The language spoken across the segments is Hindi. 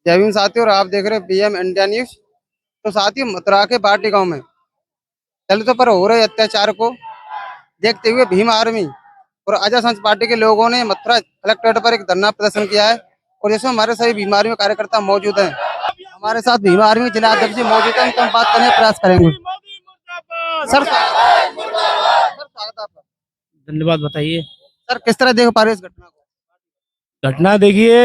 जय भीम साथियों, और आप देख रहे हैं पीएम इंडिया न्यूज। तो साथियों, मथुरा के बाटी गांव में दलितों पर हो रहे अत्याचार को देखते हुए भीम आर्मी और आजाद समाज पार्टी के लोगों ने मथुरा कलेक्ट्रेट पर एक धरना प्रदर्शन किया है। और जिसमें हमारे सभी भीम आर्मी कार्यकर्ता मौजूद हैं। हमारे साथ भीम आर्मी जिला अध्यक्ष जी मौजूद हैं, उनसे हम बात करने का प्रयास करेंगे। सर स्वागत है आपका। धन्यवाद। बताइए। सर, किस तरह देख पा रहे हो इस घटना को? घटना देखिए,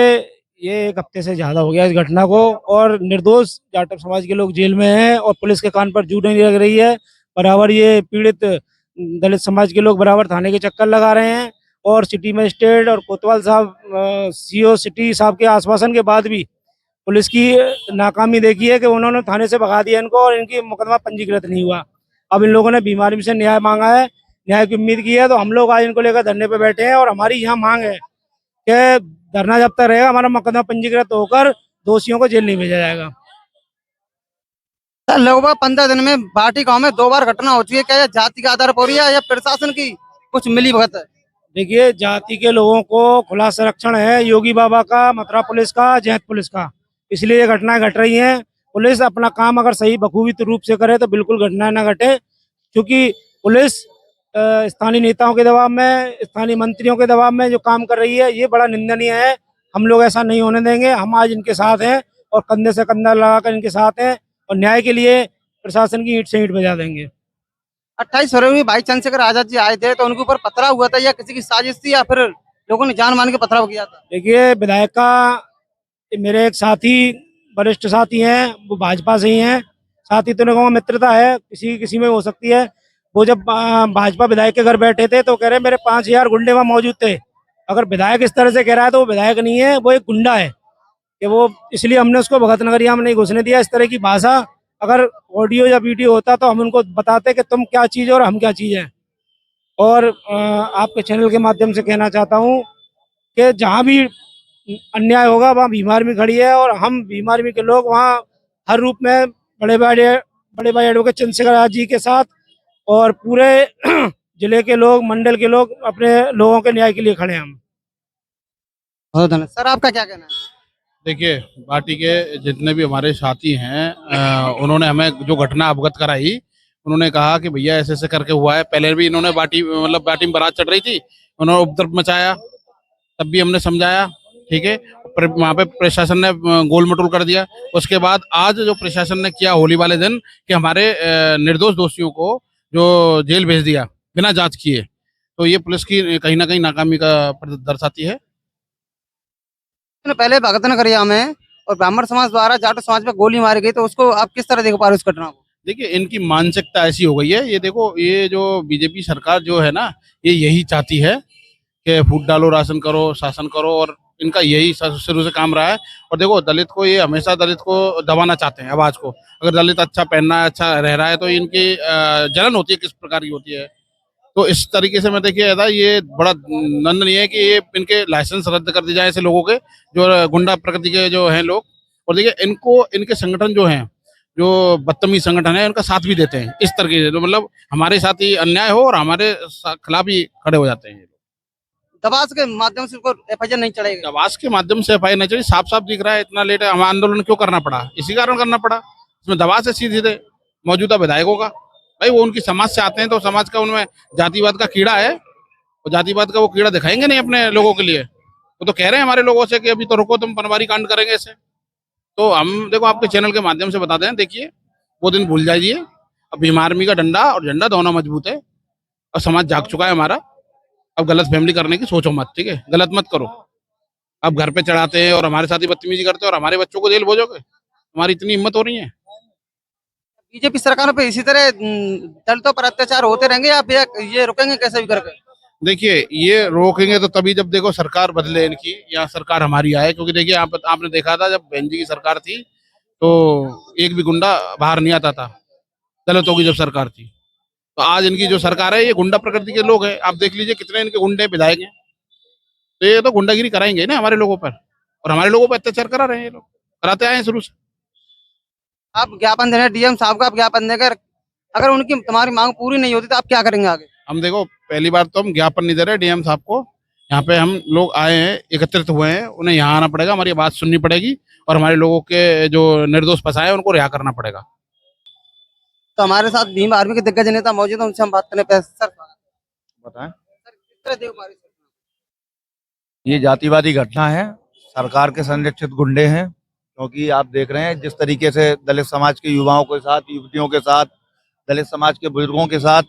ये एक हफ्ते से ज्यादा हो गया इस घटना को, और निर्दोष जाटव समाज के लोग जेल में हैं और पुलिस के कान पर जू नहीं लग रही है। बराबर ये पीड़ित दलित समाज के लोग बराबर थाने के चक्कर लगा रहे हैं। और सिटी मजिस्ट्रेट और कोतवाल साहब, सीओ सिटी साहब के आश्वासन के बाद भी पुलिस की नाकामी देखी है कि उन्होंने थाने से भगा दिया इनको और इनकी मुकदमा पंजीकृत नहीं हुआ। अब इन लोगों ने बीमारी से न्याय मांगा है, न्याय की उम्मीद की है, तो हम लोग आज इनको लेकर धरने पे बैठे हैं। और हमारी यहाँ मांग है कि धरना जब तक रहेगा हमारा मुकदमा पंजीकृत होकर दोषियों को जेल नहीं भेजा जाएगा। सर, लगभग 15 दिन में बाटी गांव में 2 बार घटना हो चुकी है। क्या यह जाति के आधार पर हो रही है या प्रशासन की कुछ मिली भगत है? देखिए, जाति के लोगों को खुला संरक्षण है, योगी बाबा का, मथुरा पुलिस का, जैत पुलिस का, इसलिए ये घटनाएं घट रही हैं। पुलिस अपना काम अगर सही बखूबी रूप से करे तो बिल्कुल घटनाएं ना घटे, क्योंकि पुलिस स्थानीय नेताओं के दबाव में, स्थानीय मंत्रियों के दबाव में जो काम कर रही है, ये बड़ा निंदनीय है। हम लोग ऐसा नहीं होने देंगे। हम आज इनके साथ हैं और कंधे से कंधा लगाकर इनके साथ हैं, और न्याय के लिए प्रशासन की ईंट से ईंट बजा देंगे। 28 फरवरी भाई चंद्रशेखर आजाद जी आए थे, तो उनके ऊपर पथराव हुआ था या किसी की साजिश थी या फिर लोगों ने जान मान के पथराव किया था? देखिए, विधायक का मेरे एक साथी, वरिष्ठ साथी हैं, वो भाजपा से ही हैं। साथी तो नहीं, मित्रता है, किसी में हो सकती है। वो जब भाजपा विधायक के घर बैठे थे तो कह रहे मेरे 5000 गुंडे वहाँ मौजूद थे। अगर विधायक इस तरह से कह रहा है तो वो विधायक नहीं है, वो एक गुंडा है कि वो, इसलिए हमने उसको भगत नगरिया में नहीं घुसने दिया। इस तरह की भाषा अगर ऑडियो या वीडियो होता तो हम उनको बताते कि तुम क्या चीज़ और हम क्या चीज़ है। और आपके चैनल के माध्यम से कहना चाहता हूँ कि जहाँ भी अन्याय होगा वहाँ भीम आर्मी खड़ी है, और हम भीम आर्मी के लोग वहाँ हर रूप में बड़े भाई एडवोकेट चंद्रशेखर आजाद जी के साथ और पूरे जिले के लोग, मंडल के लोग, अपने लोगों के न्याय के लिए खड़े हैं हम। बहुत धन्यवाद। सर, आपका क्या कहना है? देखिए, पार्टी के जितने भी हमारे साथी हैं, उन्होंने हमें जो घटना अवगत कराई, उन्होंने कहा कि भैया ऐसे ऐसे करके हुआ है। पहले भी इन्होंने बाटी में बारात चढ़ रही थी, उन्होंने उपद्रव मचाया, तब भी हमने समझाया, ठीक है। वहाँ पे प्रशासन ने गोल मटोल कर दिया। उसके बाद आज जो प्रशासन ने किया होली वाले दिन कि हमारे निर्दोष दोषियों को जो जेल भेज दिया बिना जांच किए, तो ये पुलिस की कहीं ना कहीं नाकामी का दर्शाती है। पहले भगत नगरिया में और ब्राह्मण समाज द्वारा जाटो समाज पे गोली मारी गई, तो उसको आप किस तरह देख पा रहे हो उस घटना को? देखिए, इनकी मानसिकता ऐसी हो गई है। ये देखो, ये जो बीजेपी सरकार जो है ना, ये यही चाहती है कि फूट डालो, राशन करो, शासन करो, और इनका यही शुरू से काम रहा है। और देखो, दलित को ये हमेशा दलित को दबाना चाहते हैं, आवाज को। अगर दलित अच्छा पहनना है, अच्छा रह रहा है, तो इनकी जलन होती है किस प्रकार की होती है। तो इस तरीके से मैं देखिए था, ये बड़ा नंदनीय है कि ये इनके लाइसेंस रद्द कर दिए जाए ऐसे लोगों के, जो गुंडा प्रकृति के जो हैं लोग। और देखिए, इनको इनके संगठन जो हैं, जो बदतमीज संगठन है, उनका साथ भी देते हैं इस तरीके से। तो मतलब हमारे साथ ही अन्याय हो और हमारे खिलाफ ही खड़े हो जाते हैं। दबाव के माध्यम से उसको एफआईआर नहीं चढ़ेगा? आवाज के माध्यम से एफआईआर नहीं चढ़ी, साफ साफ दिख रहा है। इतना लेट है, हमें आंदोलन क्यों करना पड़ा? इसी कारण करना पड़ा। इसमें दबाव से सीधे सीधे मौजूदा विधायकों का, भाई वो उनकी समाज से आते हैं, तो समाज का उनमें जातिवाद का कीड़ा है, और जातिवाद का वो कीड़ा दिखाएंगे नहीं अपने लोगों के लिए। वो तो कह रहे हैं हमारे लोगों से कि अभी तो रुको, तुम पनवारी कांड करेंगे इसे। तो हम देखो, आपके चैनल के माध्यम से बता दें, देखिए वो दिन भूल जाइए। अब भीम आर्मी का डंडा और झंडा दोनों मजबूत है, और समाज जाग चुका है हमारा। अब गलत फैमिली करने की सोचो मत, ठीक है? गलत मत करो। अब घर पे चढ़ाते हैं और हमारे साथ ही बदतमीजी करते हैं और हमारे बच्चों को जेल भेजोगे? हमारी इतनी हिम्मत हो रही है? बीजेपी सरकारों पे इसी तरह दलितों पर अत्याचार होते रहेंगे या फिर ये रुकेंगे कैसे भी करके? देखिए, ये रोकेंगे तो तभी जब देखो सरकार बदले इनकी, या सरकार हमारी आए। क्योंकि देखिए, आपने देखा था जब बहन जी की सरकार थी, तो एक भी गुंडा बाहर नहीं आता था। दलितों की जब सरकार थी, तो आज इनकी जो सरकार है, ये गुंडा प्रकृति के लोग हैं। आप देख लीजिए कितने इनके गुंडे विधायक हैं। तो ये तो गुंडागिरी कराएंगे ना हमारे लोगों पर, और हमारे लोगों पर अत्याचार करा रहे हैं ये लोग, कराते आए हैं शुरू से। आप ज्ञापन देने डीएम साहब का आप ज्ञापन देकर, अगर उनकी तुम्हारी मांग पूरी नहीं होती तो आप क्या करेंगे आगे? हम देखो, पहली बार तो हम ज्ञापन नहीं दे रहे डीएम साहब को, यहाँ पे हम लोग आए हैं, एकत्रित हुए हैं, उन्हें यहाँ आना पड़ेगा, हमारी बात सुननी पड़ेगी और हमारे लोगों के जो निर्दोष फंसाए हैं, उनको रिहा करना पड़ेगा। तो हमारे साथ भीम आर्मी के दिग्गज नेता मौजूद हैं, उनसे हम बात करने पे सर बताएं। किस तरह देखो हमारी ये जातिवादी घटना है, सरकार के संरक्षित गुंडे हैं, क्योंकि आप देख रहे हैं जिस तरीके से दलित समाज के युवाओं के साथ, युवतियों के साथ, दलित समाज के बुजुर्गों के साथ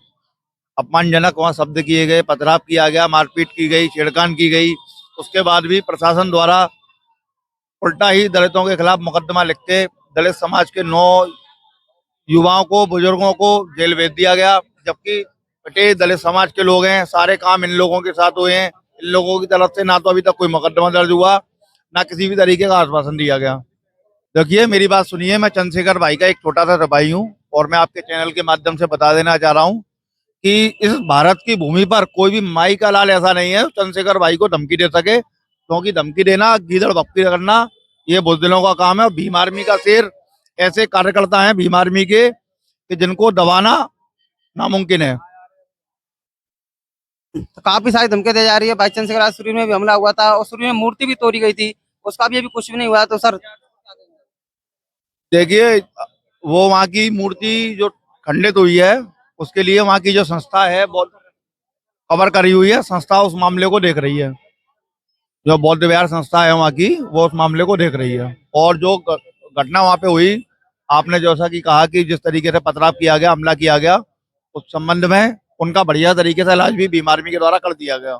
अपमानजनक वहाँ शब्द किए गए, पथराव किया गया, मारपीट की गई, छेड़खान की गई। उसके बाद भी प्रशासन द्वारा उल्टा ही दलितों के खिलाफ मुकदमा लिख के दलित समाज के 9 युवाओं को, बुजुर्गों को जेल भेज दिया गया, जबकि पटेल दलित समाज के लोग हैं, सारे काम इन लोगों के साथ हुए हैं। इन लोगों की तरफ से ना तो अभी तक कोई मुकदमा दर्ज हुआ, ना किसी भी तरीके का आश्वासन दिया गया। देखिए मेरी बात सुनिए, मैं चंद्रशेखर भाई का एक छोटा सा सिपाही हूँ और मैं आपके चैनल के माध्यम से बता देना चाह रहा हूँ कि इस भारत की भूमि पर कोई भी माई का लाल ऐसा नहीं है चंद्रशेखर भाई को धमकी दे सके, क्योंकि धमकी देना, गीदड़ भक्ति करना ये बुज़दिलों का काम है। और भीम आर्मी का शेर ऐसे कार्यकर्ता हैं भीम आर्मी के कि जिनको दबाना नामुमकिन है। तो काफी सारी धमकी दी जा रही है। बाई चांस अगर आज सूर्य में भी हमला हुआ था और सूर्य में मूर्ति भी तोड़ी गई थी, उसका भी अभी कुछ भी नहीं हुआ। तो सर देखिए वो वहाँ की मूर्ति जो खंडित हुई है उसके लिए वहाँ की जो संस्था है बहुत कवर करी हुई है, संस्था उस मामले को देख रही है। जो बौद्ध विहार संस्था है वहाँ की, वो उस मामले को देख रही है। और जो घटना वहाँ पे हुई, आपने जैसा कि कहा कि जिस तरीके से पथराव किया गया, हमला किया गया, उस संबंध में उनका बढ़िया तरीके से इलाज भी भीम आर्मी के द्वारा कर दिया गया।